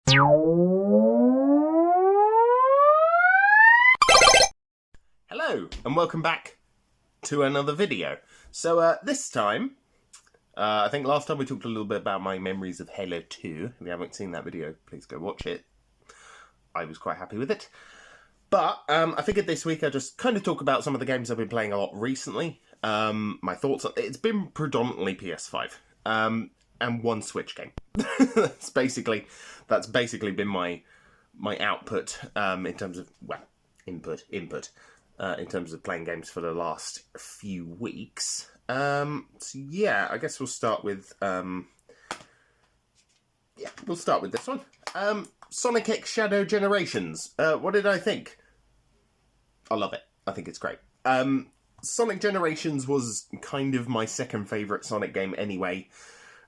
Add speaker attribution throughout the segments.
Speaker 1: Hello, and welcome back to another video. So this time, I think last time we talked a little bit about my memories of Halo 2. If you haven't seen that video, please go watch it. I was quite happy with it. But I figured this week I'd just kind of talk about some of the games I've been playing a lot recently. My thoughts. It's been predominantly PS5 and one Switch game. that's basically been my output in terms of input in terms of playing games for the last few weeks. So yeah, I guess we'll start with this one. Sonic X Shadow Generations. What did I think? I love it. I think it's great. Sonic Generations was kind of my second favourite Sonic game anyway,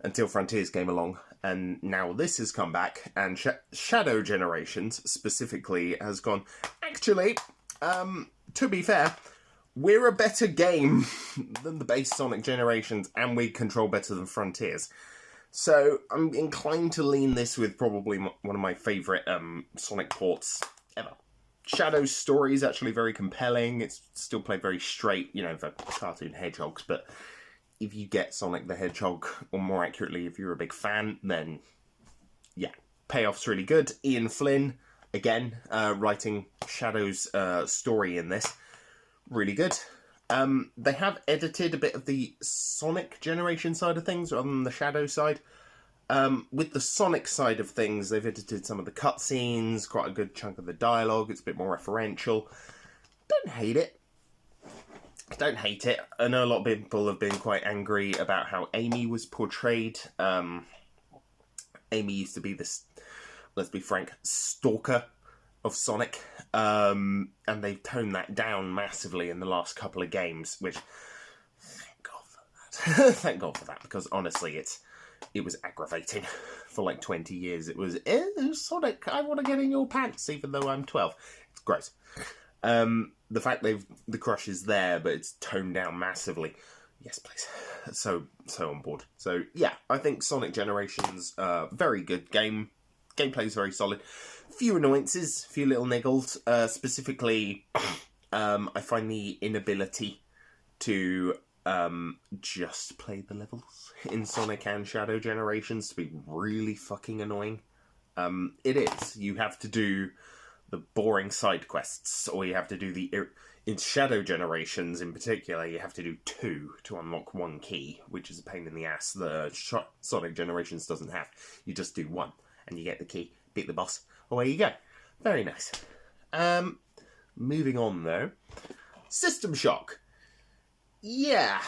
Speaker 1: until Frontiers came along, and now this has come back, and Shadow Generations specifically has gone, actually, to be fair, we're a better game than the base Sonic Generations, and we control better than Frontiers. So I'm inclined to lean this with probably one of my favourite Sonic ports ever. Shadow's story is actually very compelling. It's still played very straight, you know, for cartoon hedgehogs, but if you get Sonic the Hedgehog, or more accurately, if you're a big fan, then yeah, payoff's really good. Ian Flynn, again, writing Shadow's story in this, really good. They have edited a bit of the Sonic generation side of things rather than the Shadow side. With the Sonic side of things, they've edited some of the cutscenes, quite a good chunk of the dialogue. It's a bit more referential. Don't hate it. Don't hate it. I know a lot of people have been quite angry about how Amy was portrayed. Amy used to be this, let's be frank, stalker of Sonic. And they've toned that down massively in the last couple of games, which, thank God for that. Thank God for that, because honestly, it was aggravating for like 20 years. It was, Sonic, I want to get in your pants, even though I'm 12. It's gross. The fact the crush is there, but it's toned down massively. Yes, please. So on board. So yeah, I think Sonic Generations, very good game. Gameplay is very solid. Few annoyances, few little niggles. Specifically, I find the inability to just play the levels in Sonic and Shadow Generations to be really fucking annoying. It is. You have to do the boring side quests, or you have to do in Shadow Generations in particular, you have to do 2 to unlock 1 key, which is a pain in the ass. The Sonic Generations doesn't have. You just do 1, and you get the key, beat the boss, away you go. Very nice. Moving on though. System Shock. Yeah.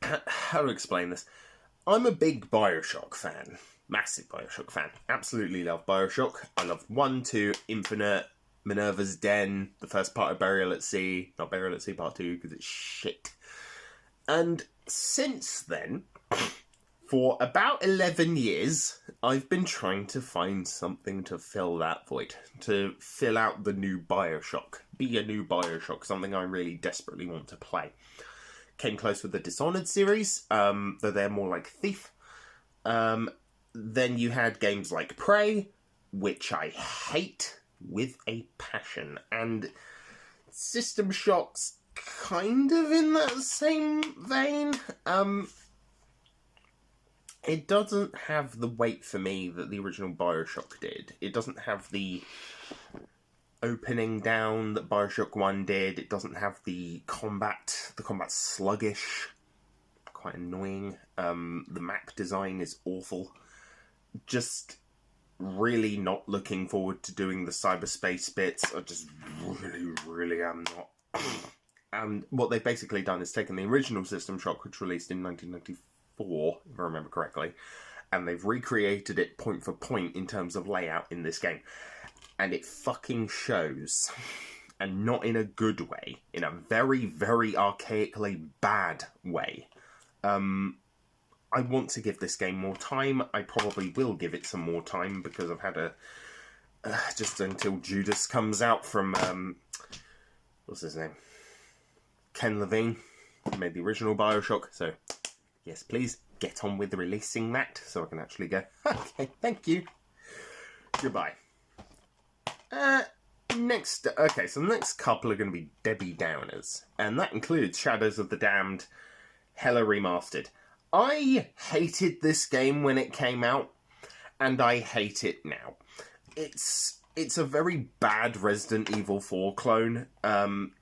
Speaker 1: How to explain this? I'm a big BioShock fan. Massive BioShock fan. Absolutely love BioShock. I love 1, 2, Infinite, Minerva's Den, the first part of Burial at Sea. Not Burial at Sea Part 2, because it's shit. And since then, for about 11 years, I've been trying to find something to fill that void. To fill out the new BioShock. Be a new BioShock. Something I really desperately want to play. Came close with the Dishonored series, though they're more like Thief. Then you had games like Prey, which I hate with a passion. And System Shock's kind of in that same vein. It doesn't have the weight for me that the original BioShock did. It doesn't have the opening down that BioShock 1 did. It doesn't have the combat sluggish, quite annoying. The map design is awful. Just really not looking forward to doing the cyberspace bits. I just really am not. And what they've basically done is taken the original System Shock, which released in 1994, if I remember correctly, and they've recreated it point for point in terms of layout in this game. And it fucking shows. And not in a good way. In a very, very archaically bad way. I want to give this game more time. I probably will give it some more time because I've had just until Judas comes out from, what's his name? Ken Levine, who made the original BioShock. So, yes, please, get on with releasing that so I can actually go, okay, thank you. Goodbye. Okay, so the next couple are going to be Debbie Downers, and that includes Shadows of the Damned Hella Remastered. I hated this game when it came out, and I hate it now. It's a very bad Resident Evil 4 clone.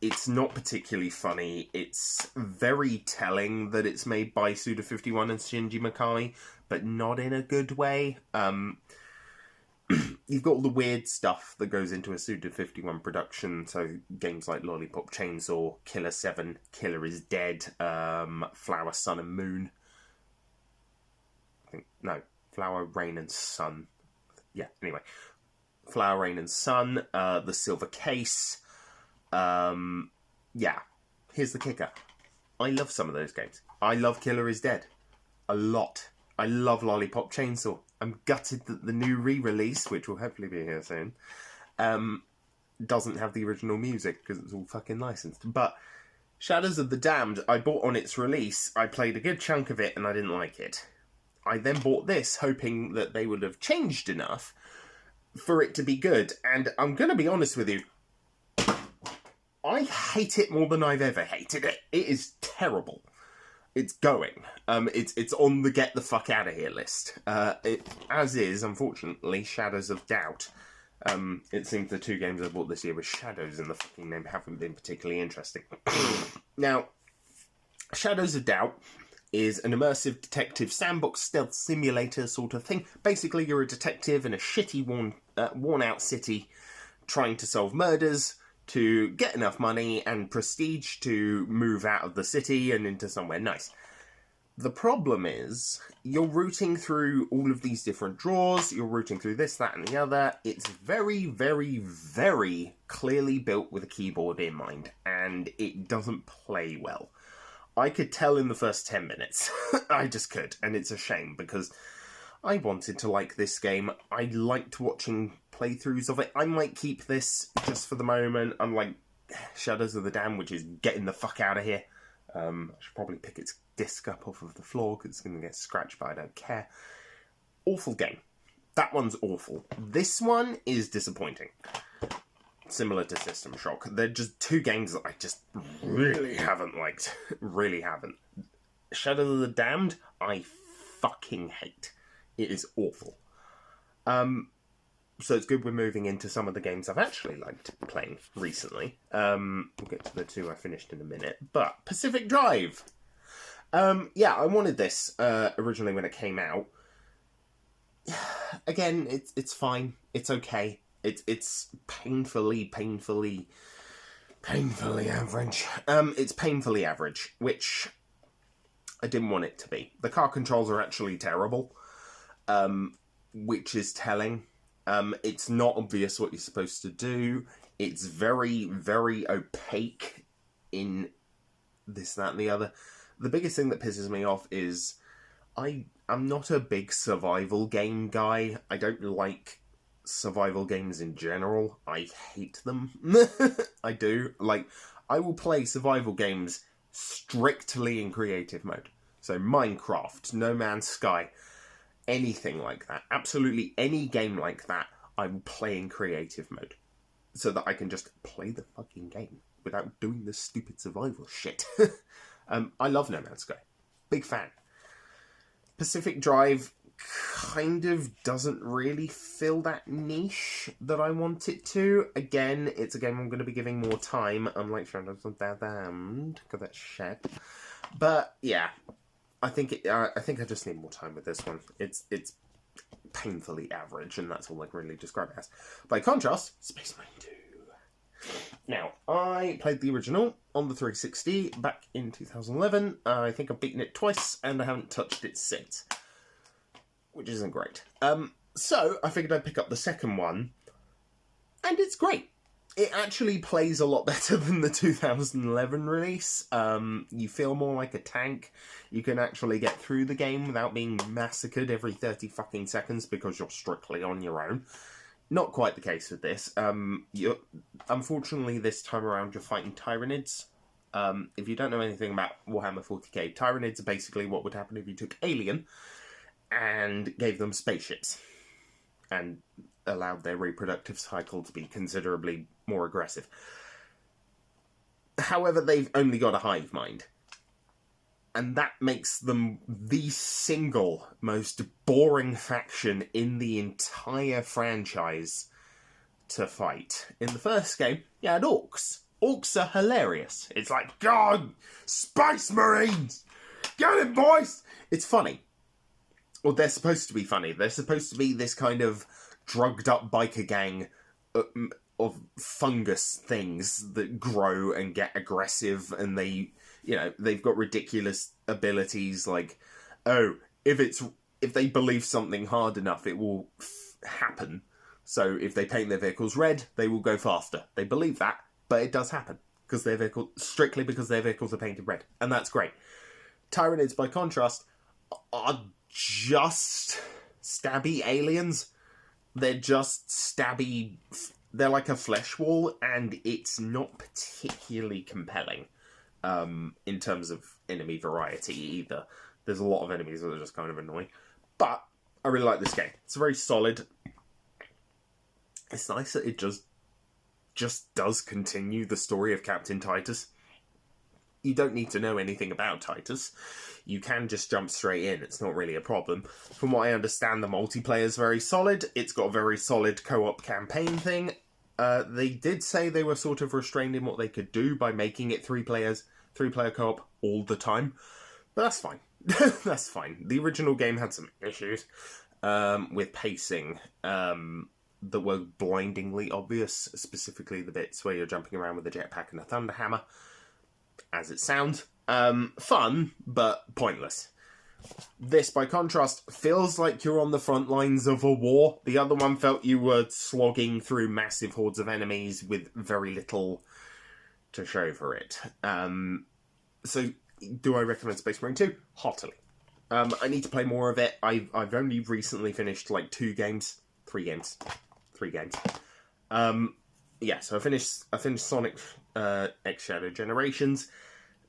Speaker 1: It's not particularly funny. It's very telling that it's made by Suda51 and Shinji Mikami, but not in a good way. You've got all the weird stuff that goes into a Suda51 production, so games like Lollipop Chainsaw, Killer 7, Killer is Dead, Flower, Sun and Moon. Flower, Rain and Sun. Yeah, anyway. Flower, Rain and Sun, The Silver Case. Yeah, here's the kicker. I love some of those games. I love Killer is Dead. A lot. I love Lollipop Chainsaw. I'm gutted that the new re-release, which will hopefully be here soon, doesn't have the original music, because it's all fucking licensed. But Shadows of the Damned, I bought on its release. I played a good chunk of it, and I didn't like it. I then bought this, hoping that they would have changed enough for it to be good. And I'm going to be honest with you, I hate it more than I've ever hated it. It is terrible. It's going. It's on the get the fuck out of here list. As is, unfortunately, Shadows of Doubt. It seems the two games I bought this year with Shadows in the fucking name haven't been particularly interesting. Now, Shadows of Doubt is an immersive detective sandbox stealth simulator sort of thing. Basically, you're a detective in a shitty, worn-out city trying to solve murders to get enough money and prestige to move out of the city and into somewhere nice. The problem is, you're rooting through all of these different drawers, you're rooting through this, that, and the other. It's very, very, very clearly built with a keyboard in mind, and it doesn't play well. I could tell in the first 10 minutes. I just could, and it's a shame, because I wanted to like this game. I liked watching playthroughs of it. I might keep this just for the moment, unlike Shadows of the Dam, which is getting the fuck out of here. I should probably pick its disc up off of the floor, because it's going to get scratched, but I don't care. Awful game. That one's awful. This one is disappointing. Similar to System Shock. They're just two games that I just really haven't liked. Really haven't. Shadow of the Damned, I fucking hate. It is awful. So it's good we're moving into some of the games I've actually liked playing recently. We'll get to the two I finished in a minute. But Pacific Drive. Yeah, I wanted this originally when it came out. Again, it's fine. It's okay. It's painfully average. It's painfully average, which I didn't want it to be. The car controls are actually terrible, which is telling. It's not obvious what you're supposed to do. It's very, very opaque in this, that, and the other. The biggest thing that pisses me off is I'm not a big survival game guy. I don't like survival games in general. I hate them. I do. Like, I will play survival games strictly in creative mode. So Minecraft, No Man's Sky, anything like that. Absolutely any game like that, I will play in creative mode. So that I can just play the fucking game without doing the stupid survival shit. I love No Man's Sky. Big fan. Pacific Drive kind of doesn't really fill that niche that I want it to. Again, it's a game I'm going to be giving more time, unlike Shadows of the Damned, because that's shit. But yeah, I think I just need more time with this one. It's painfully average, and that's all I can really describe it as. By contrast, Space Marine 2. Now, I played the original on the 360 back in 2011. I think I've beaten it twice, and I haven't touched it since, which isn't great. So I figured I'd pick up the second one, and it's great. It actually plays a lot better than the 2011 release. You feel more like a tank. You can actually get through the game without being massacred every 30 fucking seconds because you're strictly on your own. Not quite the case with this. Unfortunately, this time around, you're fighting Tyranids, If you don't know anything about Warhammer 40k, Tyranids are basically what would happen if you took Alien and gave them spaceships and allowed their reproductive cycle to be considerably more aggressive. However, they've only got a hive mind. And that makes them the single most boring faction in the entire franchise to fight. In the first game, you had orcs. Orcs are hilarious. It's like, God, Space Marines! Get it, boys! It's funny. Well, they're supposed to be funny. They're supposed to be this kind of drugged-up biker gang of fungus things that grow and get aggressive, and they've got ridiculous abilities like, oh, if they believe something hard enough, it will happen. So if they paint their vehicles red, they will go faster. They believe that, but it does happen strictly because their vehicles are painted red, and that's great. Tyranids, by contrast, are just stabby aliens. They're just stabby. They're like a flesh wall, and it's not particularly compelling in terms of enemy variety either. There's a lot of enemies that are just kind of annoying. But I really like this game. It's very solid. It's nice that it just does continue the story of Captain Titus. You don't need to know anything about Titus. You can just jump straight in. It's not really a problem. From what I understand, the multiplayer is very solid. It's got a very solid co-op campaign thing. They did say they were sort of restrained in what they could do by making it three-player co-op all the time. But that's fine. That's fine. The original game had some issues with pacing that were blindingly obvious, specifically the bits where you're jumping around with a jetpack and a thunder hammer. As it sounds. Fun, but pointless. This, by contrast, feels like you're on the front lines of a war. The other one felt you were slogging through massive hordes of enemies with very little to show for it. So, do I recommend Space Marine 2? Heartily. I need to play more of it. I've only recently finished, like, 3 games. Yeah, so I finished Sonic X Shadow Generations.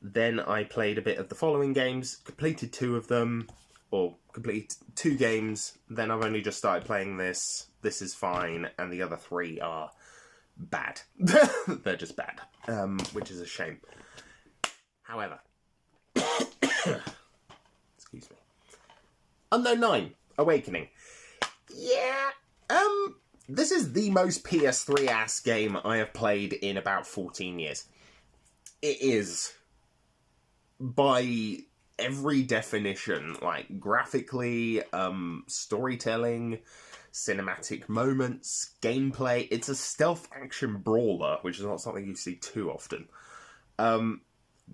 Speaker 1: Then I played a bit of the following games, completed 2 of them, or completed 2 games. Then I've only just started playing this. This is fine, and the other 3 are bad. They're just bad, which is a shame. However, excuse me. Unknown 9, Awakening. Yeah, this is the most PS3-ass game I have played in about 14 years. It is, by every definition, like graphically, storytelling, cinematic moments, gameplay. It's a stealth action brawler, which is not something you see too often,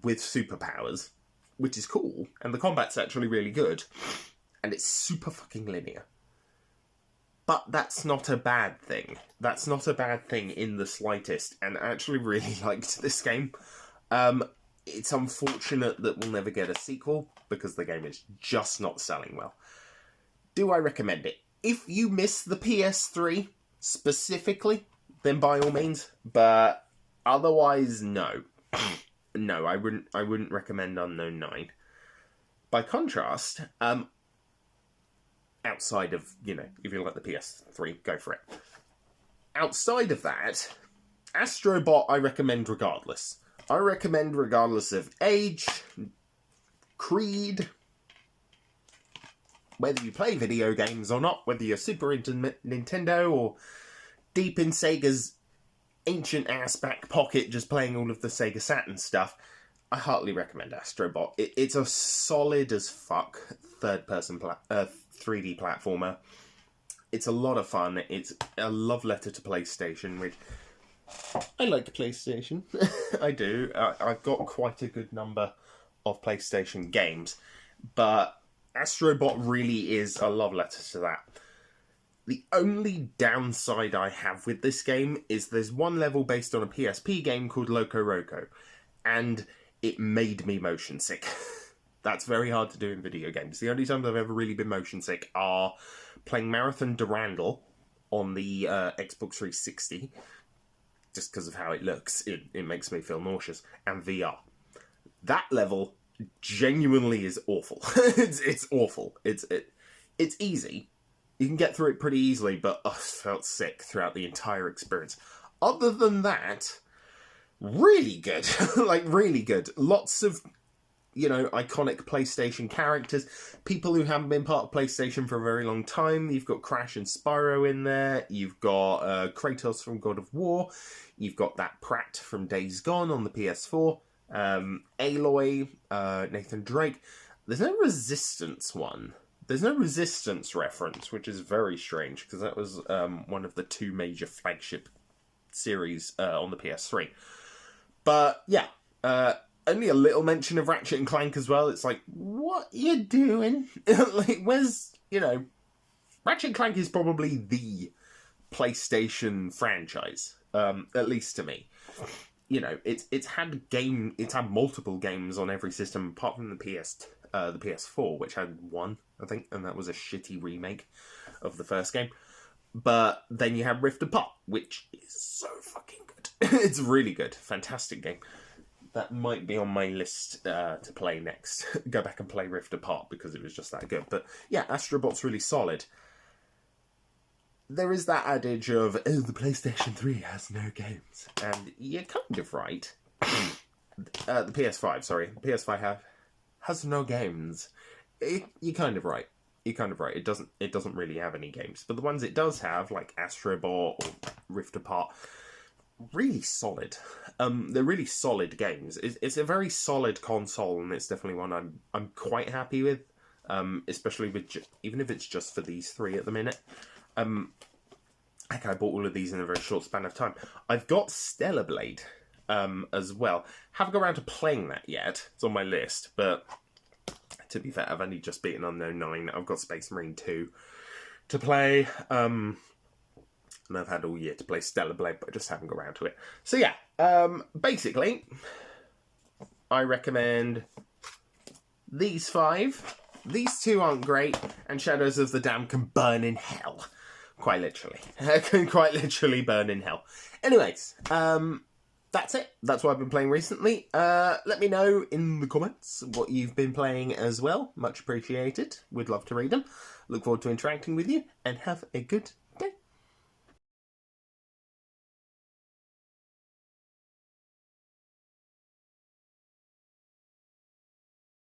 Speaker 1: with superpowers, which is cool, and the combat's actually really good, and it's super fucking linear. But that's not a bad thing. That's not a bad thing in the slightest, and I actually really liked this game. It's unfortunate that we'll never get a sequel, because the game is just not selling well. Do I recommend it? If you miss the PS3, specifically, then by all means, but otherwise, no. No, I wouldn't recommend Unknown 9. By contrast, outside of, if you like the PS3, go for it. Outside of that, Astrobot I recommend regardless. I recommend regardless of age, creed, whether you play video games or not, whether you're super into Nintendo or deep in Sega's ancient-ass back pocket just playing all of the Sega Saturn stuff, I heartily recommend Astrobot. It's a solid as fuck third-person 3D platformer. It's a lot of fun. It's a love letter to PlayStation, which I like PlayStation. I do. I've got quite a good number of PlayStation games, but Astrobot really is a love letter to that. The only downside I have with this game is there's one level based on a PSP game called Loco Roco, and it made me motion sick. That's very hard to do in video games. The only times I've ever really been motion sick are playing Marathon Durandal on the Xbox 360, just because of how it looks. It makes me feel nauseous, and VR. That level genuinely is awful. It's awful. It's easy. You can get through it pretty easily, but I felt sick throughout the entire experience. Other than that, really good. Like, really good. Lots of, iconic PlayStation characters. People who haven't been part of PlayStation for a very long time. You've got Crash and Spyro in there. You've got Kratos from God of War. You've got that Pratt from Days Gone on the PS4. Aloy, Nathan Drake. There's no Resistance one. There's no Resistance reference, which is very strange, because that was one of the two major flagship series on the PS3. But, yeah, only a little mention of Ratchet and Clank as well. It's like, what you doing? Like, where's, Ratchet and Clank is probably the PlayStation franchise, at least to me. It's had multiple games on every system apart from the PS4, which had one, I think, and that was a shitty remake of the first game. But then you have Rift Apart, which is so fucking good. It's really good. Fantastic game. That might be on my list to play next. Go back and play Rift Apart because it was just that good. But yeah, Astrobot's really solid. There is that adage of, oh, the PlayStation 3 has no games. And you're kind of right. The PS5, sorry. The PS5 has no games. You're kind of right. You're kind of right. It doesn't really have any games. But the ones it does have, like Astrobot or Rift Apart, really solid. They're really solid games. It's a very solid console, and it's definitely one I'm quite happy with. Especially with even if it's just for these three at the minute. Heck, I bought all of these in a very short span of time. I've got Stellar Blade as well. Haven't got around to playing that yet. It's on my list, but to be fair, I've only just beaten Unknown 9. I've got Space Marine 2 to play. And I've had all year to play Stellar Blade, but I just haven't got around to it. So yeah, basically, I recommend these 5. These 2 aren't great, and Shadows of the Dam can burn in hell. Quite literally. Can quite literally burn in hell. Anyways, that's it. That's what I've been playing recently. Let me know in the comments what you've been playing as well. Much appreciated. We'd love to read them. Look forward to interacting with you, and have a good